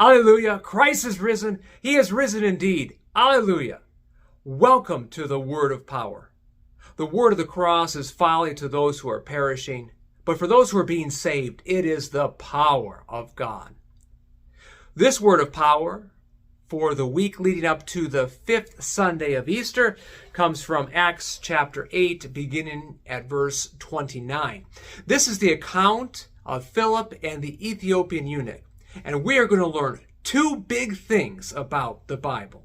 Alleluia. Christ is risen. He is risen indeed. Alleluia. Welcome to the word of power. The word of the cross is folly to those who are perishing, but for those who are being saved, it is the power of God. This word of power for the week leading up to the 5th Sunday of Easter comes from Acts chapter 8, beginning at verse 29. This is the account of Philip and the Ethiopian eunuch, and we are going to learn two big things about the Bible.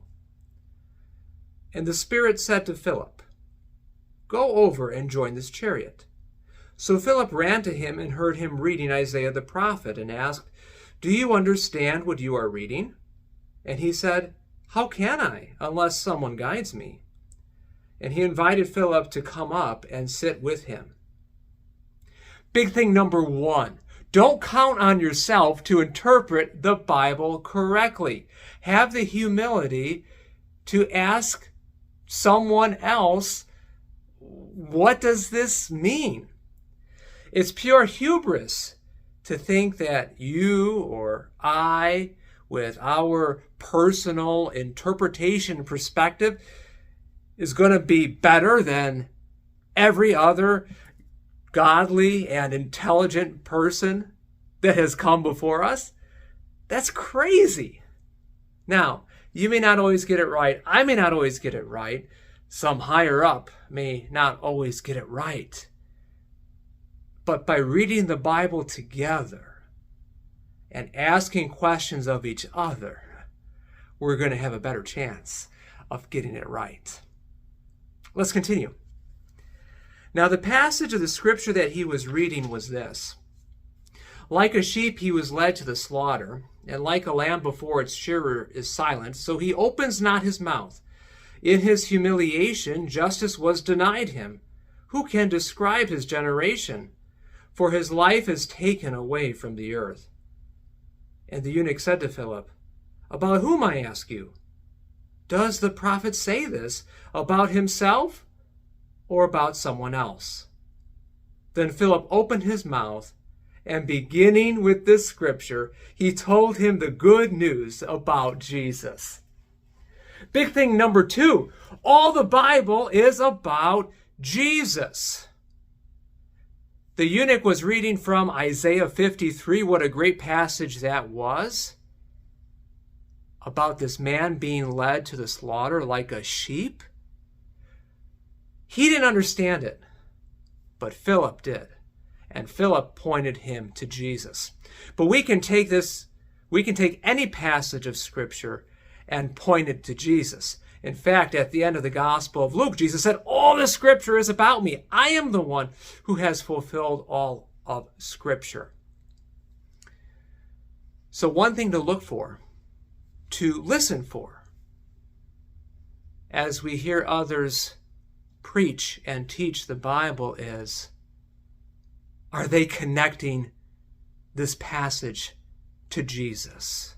And the Spirit said to Philip, "Go over and join this chariot." So Philip ran to him and heard him reading Isaiah the prophet and asked, "Do you understand what you are reading?" And he said, "How can I, unless someone guides me?" And he invited Philip to come up and sit with him. Big thing number one, don't count on yourself to interpret the Bible correctly. Have the humility to ask someone else, what does this mean? It's pure hubris to think that you or I, with our personal interpretation perspective, is going to be better than every other godly and intelligent person that has come before us. That's crazy. Now, you may not always get it right. I may not always get it right. Some higher up may not always get it right. But by reading the Bible together and asking questions of each other, we're going to have a better chance of getting it right. Let's continue. Now, the passage of the scripture that he was reading was this: "Like a sheep he was led to the slaughter, and like a lamb before its shearer is silent, so he opens not his mouth. In his humiliation justice was denied him. Who can describe his generation? For his life is taken away from the earth." And the eunuch said to Philip, "About whom, I ask you? Does the prophet say this about himself or about someone else?" Then Philip opened his mouth, and beginning with this scripture, he told him the good news about Jesus. Big thing number two, all the Bible is about Jesus. The eunuch was reading from Isaiah 53. What a great passage that was, about this man being led to the slaughter like a sheep. He didn't understand it, but Philip did. And Philip pointed him to Jesus. But we can take any passage of Scripture and point it to Jesus. In fact, at the end of the Gospel of Luke, Jesus said, "All the Scripture is about me. I am the one who has fulfilled all of Scripture." So one thing to look for, to listen for, as we hear others preach and teach the Bible is, are they connecting this passage to Jesus?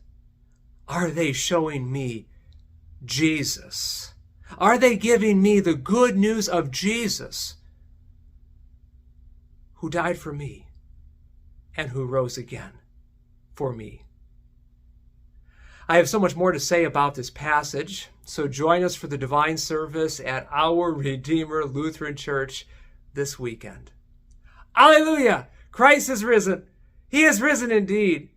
Are they showing me Jesus? Are they giving me the good news of Jesus, who died for me and who rose again for me? I have so much more to say about this passage, so join us for the divine service at our Redeemer Lutheran Church this weekend. Alleluia! Christ is risen. He is risen indeed.